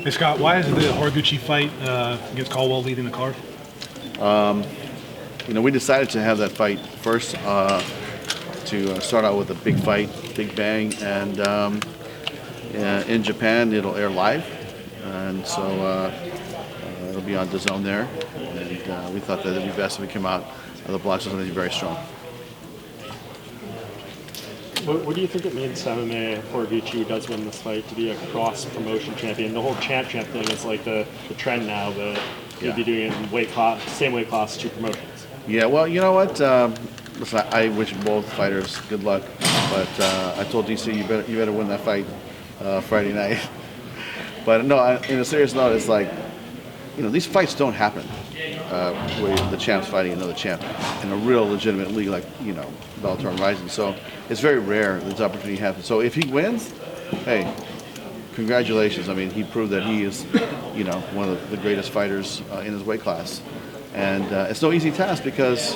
Hey Scott, why is the Horiguchi fight against Caldwell leading the card? You know, we decided to have that fight first to start out with a big fight, big bang, and in Japan it'll air live, and so it'll be on DAZN there, and we thought that it'd be best if we came out of the blocks with something very strong. What do you think it means to MMA Horiguchi, who does win this fight, to be a cross-promotion champion? The whole champ thing is like the trend now, but you'd be doing it in same weight class, two promotions. Yeah, well, you know what? Listen, I wish both fighters good luck, but I told DC you better win that fight Friday night. But no, in a serious note, it's like, you know, these fights don't happen where the champ's fighting another champ in a real legitimate league like, you know, Bellator and Rizin. So it's very rare this opportunity happens. So if he wins, hey, congratulations. I mean, he proved that he is, you know, one of the greatest fighters in his weight class. And it's no easy task because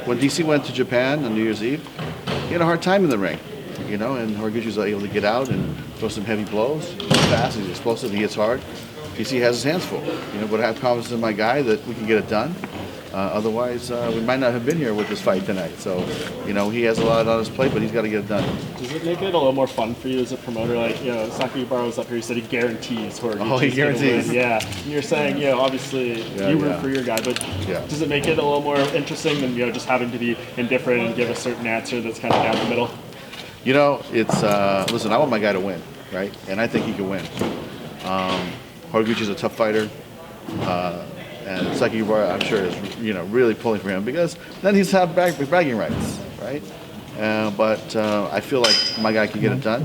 when DC went to Japan on New Year's Eve, he had a hard time in the ring, you know, and Horiguchi was able to get out and throw some heavy blows. He's fast, he's explosive, he hits hard. DC has his hands full, you know, but I have confidence in my guy that we can get it done. Otherwise, we might not have been here with this fight tonight. So, you know, he has a lot on his plate, but he's got to get it done. Does it make it a little more fun for you as a promoter? Like, you know, Sakakibara was up here, he said he guarantees Horiguchi. Oh, he guarantees. Yeah. And you're saying, you know, obviously you root for your guy, but does it make it a little more interesting than, you know, just having to be indifferent and give a certain answer that's kind of down the middle? You know, it's, listen, I want my guy to win, right? And I think he can win. Horiguchi's a tough fighter. And Sakakibara, I'm sure, is, you know, really pulling for him because then he's have bragging rights, right? But I feel like my guy can get it done,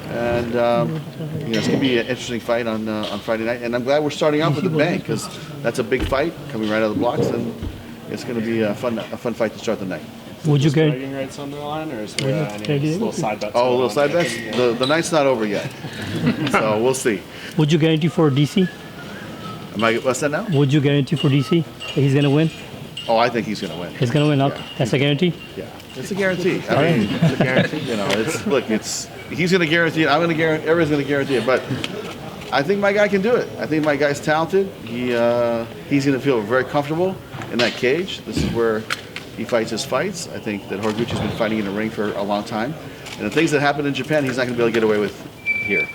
and you know, it's gonna be an interesting fight on Friday night. And I'm glad we're starting off with a bang because that's a big fight coming right out of the blocks, and it's gonna be a fun fight to start the night. Would you get bragging rights on the line, or is there any little side bets? Oh, little side bets. The night's not over yet, so we'll see. Would you guarantee for DC? What's that now? Would you guarantee for DC that he's going to win? Oh, I think he's going to win. He's going to win. Yeah. That's a guarantee? Yeah, it's a guarantee. I mean, it's a guarantee. You know, he's going to guarantee it. I'm going to guarantee. Everybody's going to guarantee it. But I think my guy can do it. I think my guy's talented. He's going to feel very comfortable in that cage. This is where he fights his fights. I think that Horiguchi's been fighting in the ring for a long time. And the things that happen in Japan, he's not going to be able to get away with here.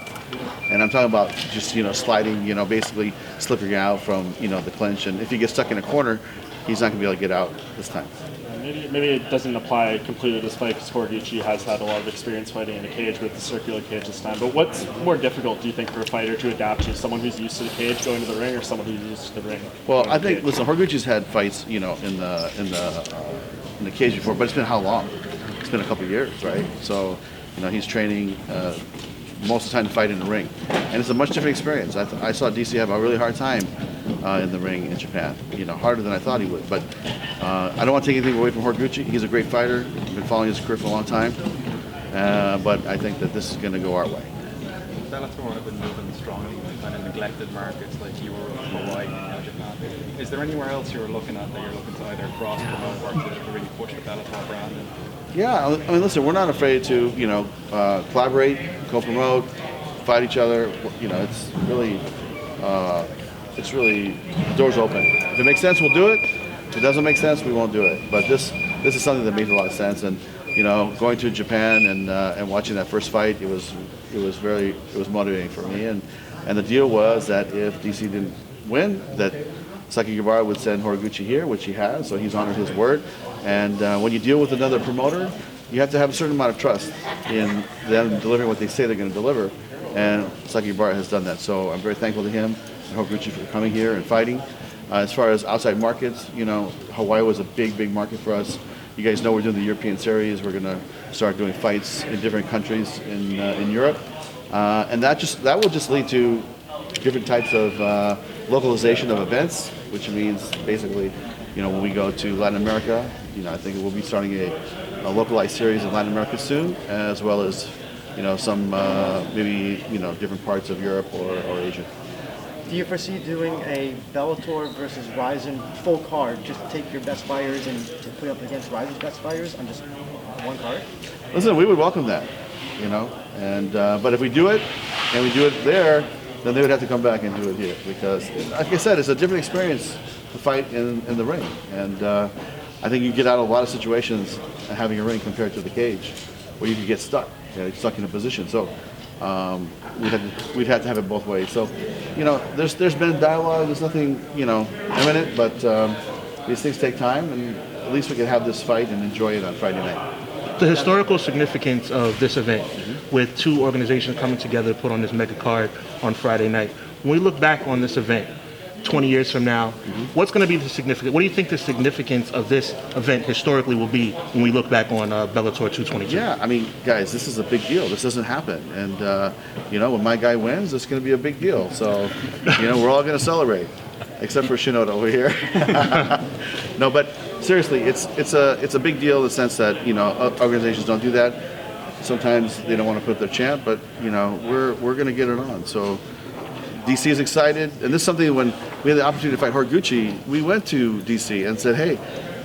And I'm talking about just, you know, sliding, you know, basically slipping out from, you know, the clinch. And if he gets stuck in a corner, he's not going to be able to get out this time. Maybe it doesn't apply completely to this fight because Horiguchi has had a lot of experience fighting in a cage with the circular cage this time. But what's more difficult, do you think, for a fighter to adapt to? Someone who's used to the cage going to the ring, or someone who's used to the ring? Well, I think, listen, Horiguchi's had fights, you know, in the cage before, but it's been how long? It's been a couple of years, right? So, you know, he's training most of the time to fight in the ring. And it's a much different experience. I saw DC have a really hard time in the ring in Japan. You know, harder than I thought he would. But I don't want to take anything away from Horiguchi. He's a great fighter. I've been following his career for a long time. But I think that this is going to go our way. Bellator have been moving strongly in kind of neglected markets like Europe, Hawaii, and now Japan. Is there anywhere else you're looking at that you're looking to either cross promote or to really push the Bellator brand? Yeah, I mean, listen, we're not afraid to, you know, collaborate, co-promote, fight each other. You know, it's really doors open. If it makes sense, we'll do it. If it doesn't make sense, we won't do it. But this is something that makes a lot of sense. And you know, going to Japan and watching that first fight, it was motivating for me. And the deal was that if DC didn't win, that Sakakibara would send Horiguchi here, which he has, so he's honored his word. And when you deal with another promoter, you have to have a certain amount of trust in them delivering what they say they're going to deliver. And Sakakibara has done that. So I'm very thankful to him and Horiguchi for coming here and fighting. As far as outside markets, you know, Hawaii was a big market for us. You guys know we're doing the European series. We're going to start doing fights in different countries in Europe. And that will just lead to different types of localization of events, which means basically, you know, when we go to Latin America, you know, I think we'll be starting a localized series in Latin America soon, as well as, you know, some maybe, you know, different parts of Europe or Asia. Do you foresee doing a Bellator versus Risin full card, just to take your best fighters and to put up against Risin's best fighters on just one card? Listen, we would welcome that, you know, and but if we do it and we do it there, then they would have to come back and do it here because, like I said, it's a different experience to fight in the ring. And I think you get out of a lot of situations having a ring compared to the cage, where you could get stuck, stuck in a position. So we'd have to have it both ways. So, there's been dialogue. There's nothing, imminent, but these things take time, and at least we can have this fight and enjoy it on Friday night. The historical significance of this event, with two organizations coming together to put on this mega card on Friday night. When we look back on this event, 20 years from now, what's going to be the significance? What do you think the significance of this event historically will be when we look back on Bellator 222? Yeah, I mean, guys, this is a big deal. This doesn't happen, and when my guy wins, it's going to be a big deal. So, we're all going to celebrate, except for Shinoda over here. No, but seriously, it's a big deal in the sense that organizations don't do that. Sometimes they don't want to put their champ, but we're going to get it on. So DC is excited, and this is something when we had the opportunity to fight Horiguchi, we went to DC and said, hey,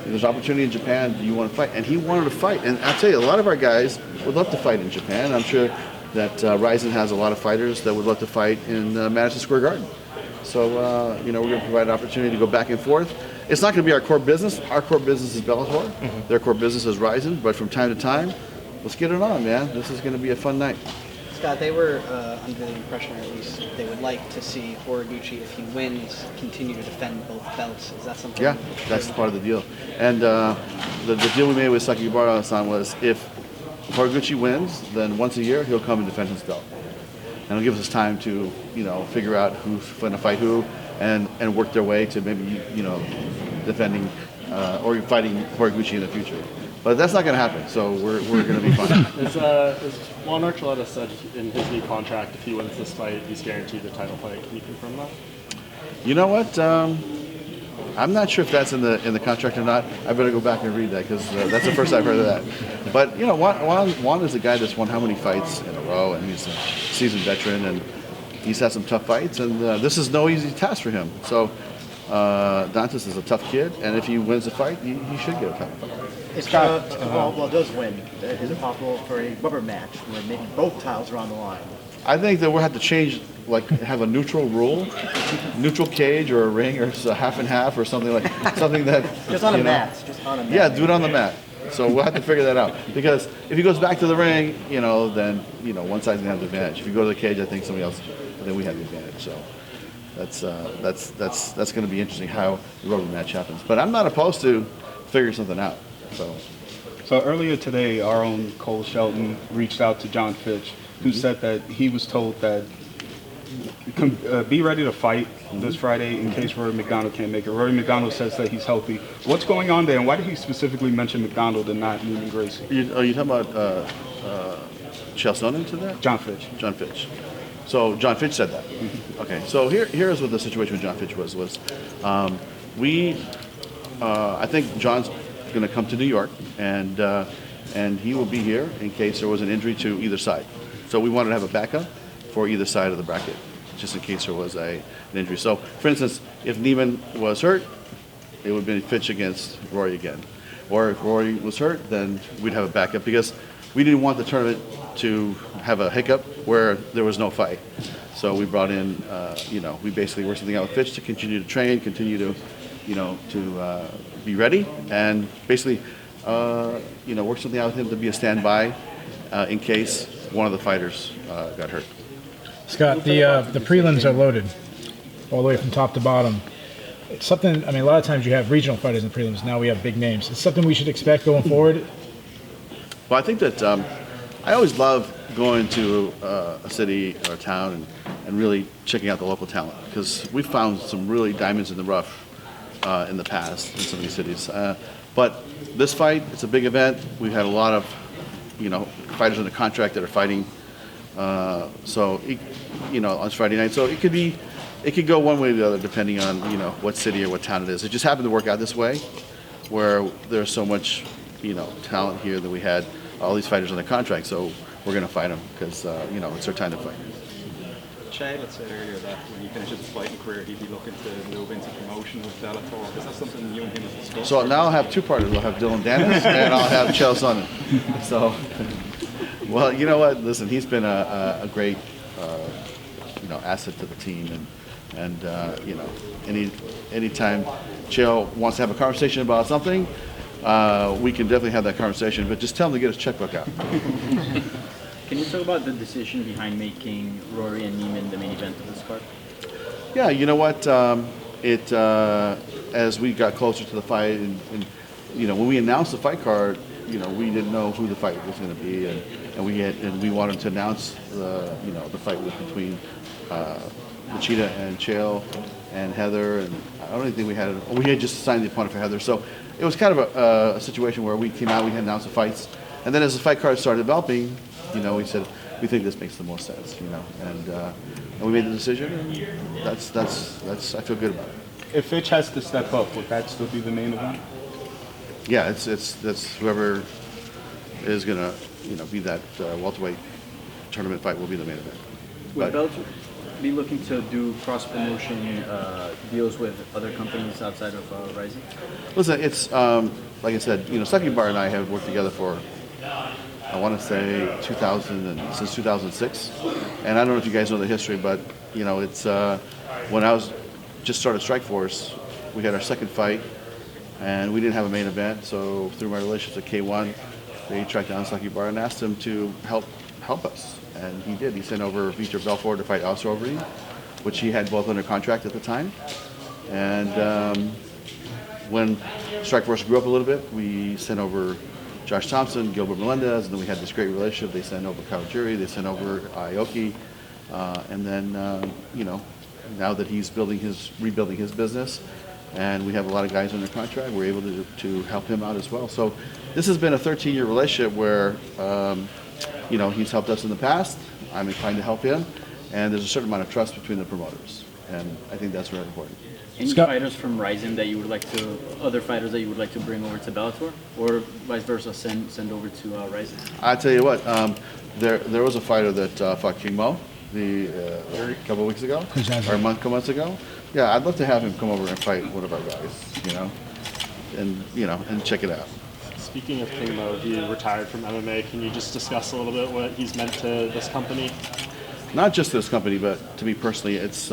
there's opportunity in Japan, do you want to fight? And he wanted to fight, and I'll tell you, a lot of our guys would love to fight in Japan. I'm sure that Risin has a lot of fighters that would love to fight in Madison Square Garden. So, we're going to provide an opportunity to go back and forth. It's not going to be our core business. Our core business is Bellator. Their core business is Risin, but from time to time, let's get it on, man. This is going to be a fun night. Scott, they were under the impression, or at least they would like to see Horiguchi, if he wins, continue to defend both belts. Is that something? Yeah, that's part of the deal. And the deal we made with Sakibara-san was if Horiguchi wins, then once a year he'll come and defend his belt. And it'll give us time to, figure out who's going to fight who and work their way to maybe, defending or fighting Horiguchi in the future. But that's not going to happen, so we're going to be fine. As Juan Archuleta said in his new contract, if he wins this fight, he's guaranteed a title fight. Can you confirm that? You know what? I'm not sure if that's in the contract or not. I better go back and read that because that's the first I've heard of that. But Juan is a guy that's won how many fights in a row, and he's a seasoned veteran, and he's had some tough fights, and this is no easy task for him. So Dantas is a tough kid, and if he wins the fight, he should get a title fight. If does win, is it possible for a rubber match where maybe both titles are on the line? I think that we'll have to change, have a neutral rule, neutral cage or a ring or a half and half or something that. Just on a mat. Just on a mat. Yeah, do it on the mat. So we'll have to figure that out because if he goes back to the ring, then one side's gonna have the advantage. If you go to the cage, I think somebody else, then we have the advantage. So that's going to be interesting how the rubber match happens. But I'm not opposed to figuring something out. So earlier today, our own Cole Shelton reached out to John Fitch, who said that he was told that be ready to fight this Friday in case Rory MacDonald can't make it. Rory MacDonald says that he's healthy. What's going on there, and why did he specifically mention MacDonald and not Neiman Gracie? Are you talking about Chael Sonnen to that? John Fitch. John Fitch. So John Fitch said that. Okay. So here's what the situation with John Fitch was. I think John's going to come to New York, and he will be here in case there was an injury to either side. So we wanted to have a backup for either side of the bracket, just in case there was an injury. So, for instance, if Neiman was hurt, it would be Fitch against Rory again. Or if Rory was hurt, then we'd have a backup because we didn't want the tournament to have a hiccup where there was no fight. So we brought in, we basically worked something out with Fitch to continue to train, continue to, to be ready, and basically, work something out with him to be a standby in case one of the fighters got hurt. Scott, the prelims are loaded all the way from top to bottom. It's something, a lot of times you have regional fighters in the prelims. Now we have big names. It's something we should expect going forward. Well, I think that I always love going to a city or a town and really checking out the local talent because we've found some really diamonds in the rough in the past in some of these cities. But this fight, it's a big event. We've had a lot of, fighters under contract that are fighting. On Friday night. So it could go one way or the other depending on, what city or what town it is. It just happened to work out this way where there's so much, talent here that we had all these fighters under contract. So we're going to fight them because, it's our time to fight. Chael had said earlier that when he finishes his fighting career, he'd be looking to move into promotion with Bellator. Is that something you and him have discussed? So now I'll have two partners. I'll have Dylan Dennis and I'll have Chael Sonnen. So, well, you know what? Listen, he's been a great asset to the team. And anytime Chael wants to have a conversation about something, we can definitely have that conversation. But just tell him to get his checkbook out. Can you talk about the decision behind making Rory and Neiman the main event of this card? Yeah, you know what? As we got closer to the fight, and when we announced the fight card, we didn't know who the fight was going to be, and we wanted to announce the fight was between Machida and Chael and Heather, and I don't even think we had just signed the opponent for Heather, so it was kind of a situation where we came out, we had announced the fights, and then as the fight card started developing, we said we think this makes the most sense, and we made the decision, and that's I feel good about it. If Fitch has to step up, would that still be the main event? Yeah, that's whoever is gonna be that welterweight tournament fight will be the main event. Would But- Bellator be looking to do cross-promotion deals with other companies outside of Rizin? Listen, it's like I said, Saki Bar and I have worked together for I want to say since 2006, and I don't know if you guys know the history, but it's when I was just started Strikeforce, we had our second fight, and we didn't have a main event. So through my relationship with K1, they tracked down Saki Bar and asked him to help us, and he did. He sent over Vitor Belfort to fight Alistair Overeem, which he had both under contract at the time, and when Strikeforce grew up a little bit, we sent over Josh Thompson, Gilbert Melendez, and then we had this great relationship. They sent over Kyle Jury, they sent over Aoki, and then now that he's rebuilding his business, and we have a lot of guys under contract, we're able to help him out as well. So this has been a 13-year relationship where he's helped us in the past. I'm inclined to help him, and there's a certain amount of trust between the promoters, and I think that's very important. Any Scott? fighters from Rizin that you would like to, other fighters that you would like to bring over to Bellator, or vice versa, send over to Rizin? I tell you what, there was a fighter that fought King Mo a couple of weeks ago, or a couple months ago. Yeah, I'd love to have him come over and fight one of our guys, and check it out. Speaking of King Mo, he retired from MMA. Can you just discuss a little bit what he's meant to this company? Not just this company, but to me personally, it's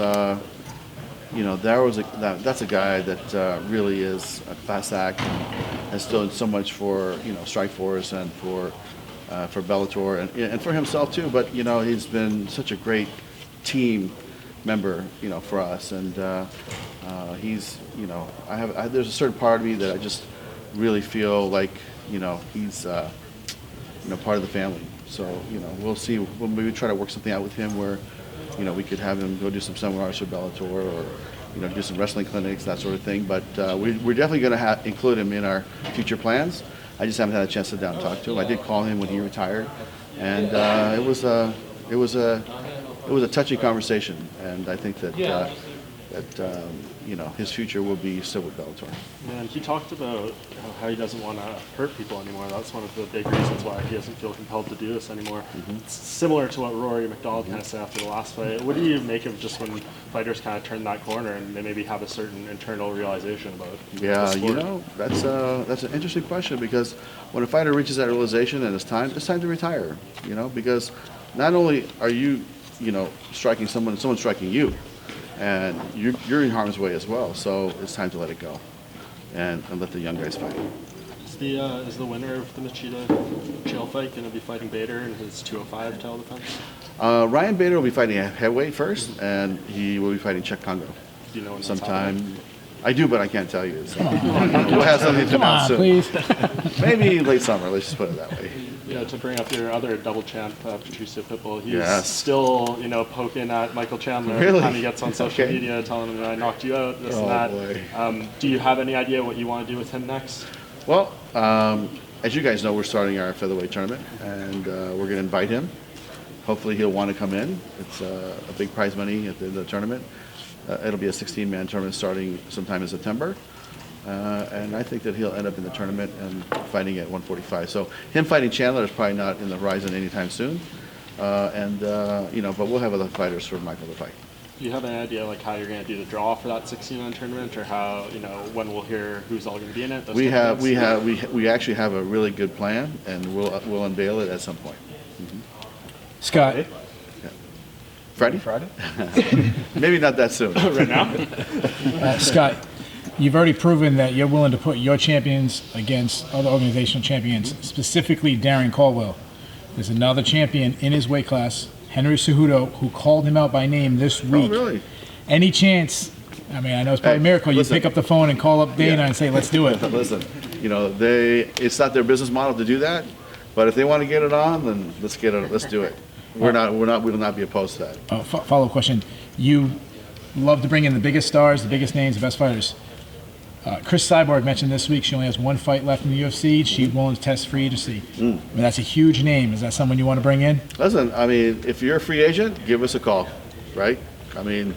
that's a guy that really is a class act and has done so much for Strikeforce and for Bellator and for himself too. But he's been such a great team member for us, and he's there's a certain part of me that I just really feel like he's part of the family. So we'll see. We'll maybe try to work something out with him where we could have him go do some seminars for Bellator or do some wrestling clinics, that sort of thing. But we're definitely going to include him in our future plans. I just haven't had a chance to sit down and talk to him. I did call him when he retired, and it was a touchy conversation. And I think that his future will be still with Bellator. And he talked about how he doesn't want to hurt people anymore. That's one of the big reasons why he doesn't feel compelled to do this anymore. It's similar to what Rory MacDonald kind of said after the last fight. What do you make of just when fighters kind of turn that corner and they maybe have a certain internal realization about Yeah, the sport? that's an interesting question, because when a fighter reaches that realization and it's time to retire. Because not only are you striking someone's striking you, and you're in harm's way as well. So it's time to let it go, and let the young guys fight. Is the winner of the Machida Chael fight going to be fighting Bader in his 205 title defense? Ryan Bader will be fighting a heavyweight first, and he will be fighting Czech Congo. Do you know when sometime? I do, but I can't tell you. So, we'll have something to announce soon. Please. Maybe late summer. Let's just put it that way. To bring up your other double champ, Patricio Pitbull, he's Yes. still, poking at Michael Chandler Really? every time he gets on social Okay. media, telling him that I knocked you out, this and that. Boy. Do you have any idea what you want to do with him next? Well, as you guys know, we're starting our featherweight tournament, and we're going to invite him. Hopefully he'll want to come in. It's a big prize money at the end of the tournament. It'll be a 16-man tournament starting sometime in September. And I think that he'll end up in the tournament and fighting at 145. So him fighting Chandler is probably not in the horizon anytime soon. But we'll have other fighters for Michael to fight. Do you have an idea how you're going to do the draw for that 16-man tournament, or how when we'll hear who's all going to be in it? We actually have a really good plan, and we'll unveil it at some point. Scott, Friday? Friday? Maybe not that soon. Right now? Scott, you've already proven that you're willing to put your champions against other organizational champions, specifically Darren Caldwell. There's another champion in his weight class, Henry Cejudo, who called him out by name this week. Oh, really? Any chance? I mean, I know it's probably a miracle. Listen. You pick up the phone and call up Dana and say, "Let's do it." Listen, you know, it's not their business model to do that, but if they want to get it on, then let's get it. Let's do it. We will not be opposed to that. Follow-up question. You love to bring in the biggest stars, the biggest names, the best fighters. Cris Cyborg mentioned this week she only has one fight left in the UFC. She's willing to test free agency. I mean, that's a huge name. Is that someone you want to bring in? Listen, I mean, if you're a free agent, give us a call, right? I mean,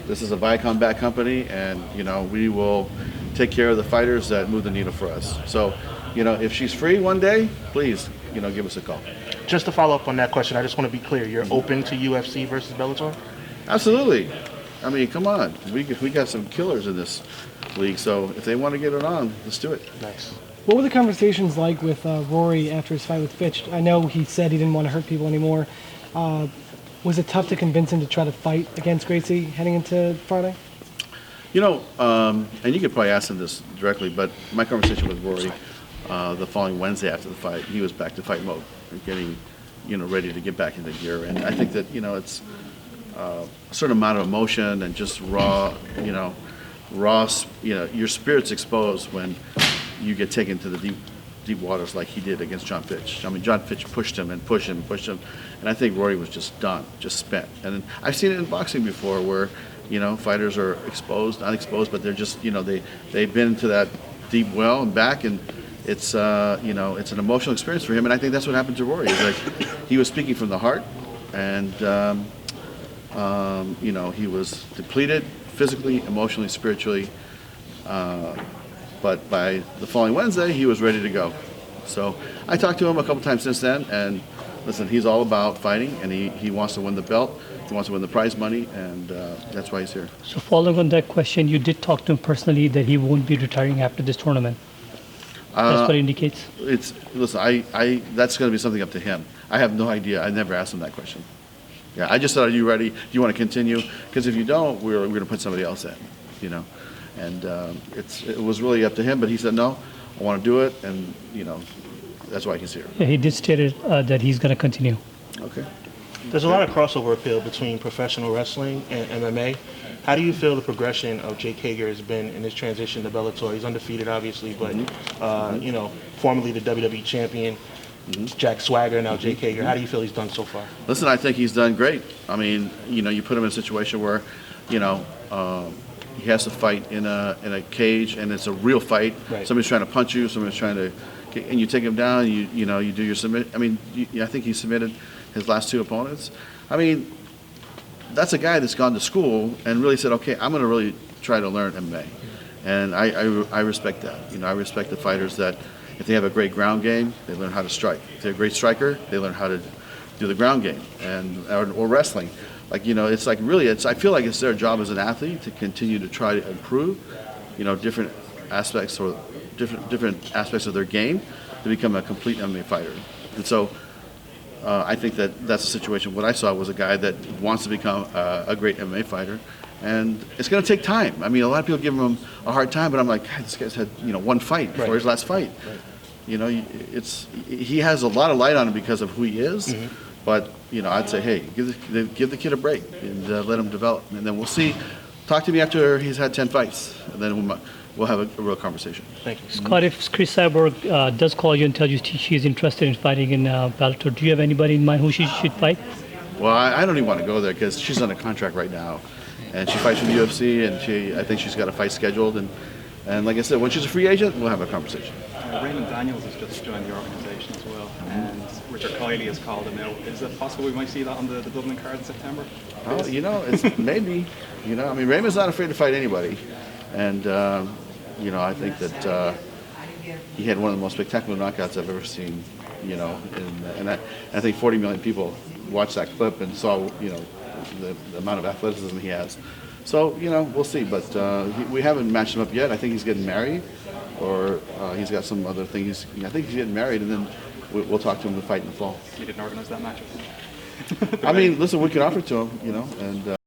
this is a Viacom-backed company, and, you know, we will take care of the fighters that move the needle for us. So, you know, if she's free one day, please, you know, give us a call. Just to follow up on that question, I just want to be clear. You're open to UFC versus Bellator? Absolutely. I mean, come on. We got some killers in this league, so if they want to get it on, let's do it. Nice. What were the conversations like with Rory after his fight with Fitch? I know he said he didn't want to hurt people anymore. Was it tough to convince him to try to fight against Gracie heading into Friday? You know, and you could probably ask him this directly, but my conversation with Rory the following Wednesday after the fight, he was back to fight mode and getting, you know, ready to get back into gear. And I think that, you know, it's a certain amount of emotion and just raw, you know, your spirit's exposed when you get taken to the deep waters like he did against John Fitch. I mean, John Fitch pushed him and pushed him and pushed him, and I think Rory was just done, just spent. And I've seen it in boxing before where, you know, fighters are exposed, not exposed, but they're just, you know, they've been into that deep well and back, and it's, you know, it's an emotional experience for him, and I think that's what happened to Rory. It's like he was speaking from the heart, and, you know, he was depleted physically, emotionally, spiritually, but by the following Wednesday, he was ready to go. So I talked to him a couple times since then, and listen, he's all about fighting, and he wants to win the belt, he wants to win the prize money, and that's why he's here. So following on that question, you did talk to him personally that he won't be retiring after this tournament. That's what it indicates. Listen, I that's going to be something up to him. I have no idea. I never asked him that question. Yeah, I just said, are you ready? Do you want to continue? Because if you don't, we're going to put somebody else in, you know. And it was really up to him, but he said, no, I want to do it, and, you know, that's why he's here. Yeah, he did state that he's going to continue. Okay. There's a lot of crossover appeal between professional wrestling and MMA. How do you feel the progression of Jake Hager has been in his transition to Bellator? He's undefeated, obviously, but, you know, formerly the WWE champion, Jack Swagger, now Jake Hager. How do you feel he's done so far? Listen, I think he's done great. I mean, you know, you put him in a situation where, you know, he has to fight in a cage, and it's a real fight. Right. Somebody's trying to punch you, somebody's trying to, and you take him down. You know, you do your submit. I mean, I think he submitted his last two opponents. I mean, that's a guy that's gone to school and really said, okay, I'm going to really try to learn MMA, and I respect that. You know, I respect the fighters that if they have a great ground game, they learn how to strike. If they're a great striker, they learn how to do the ground game or wrestling. Like, you know, it's like really, I feel like it's their job as an athlete to continue to try to improve, you know, different aspects or different aspects of their game to become a complete MMA fighter. And so I think that's a situation. What I saw was a guy that wants to become a great MMA fighter, and it's going to take time. I mean, a lot of people give him a hard time, but I'm like, God, this guy's had, you know, one fight before his last fight. Right. You know, he has a lot of light on him because of who he is. But, you know, I'd say, hey, give the kid a break and let him develop. And then we'll see. Talk to me after he's had 10 fights, and then we'll have a real conversation. Thank you. Scott, if Cris Cyborg does call you and tell you she's interested in fighting in Bellator, do you have anybody in mind who she should fight? Well, I don't even want to go there because she's on a contract right now. And she fights for the UFC, and I think she's got a fight scheduled. And like I said, when she's a free agent, we'll have a conversation. Raymond Daniels has just joined the organisation as well, and Richard Kiley has called him out. Is it possible we might see that on the Dublin card in September? Oh, you know, it's maybe. You know, I mean, Raymond's not afraid to fight anybody. And, you know, I think that he had one of the most spectacular knockouts I've ever seen, you know. And I think 40 million people watched that clip and saw, you know, the amount of athleticism he has. So, you know, we'll see. But we haven't matched him up yet. I think he's getting married, or he's got some other things. I think he's getting married, and then we'll talk to him to fight in the fall. You didn't organise that match with him? I mean, listen, we can offer it to him, you know, and.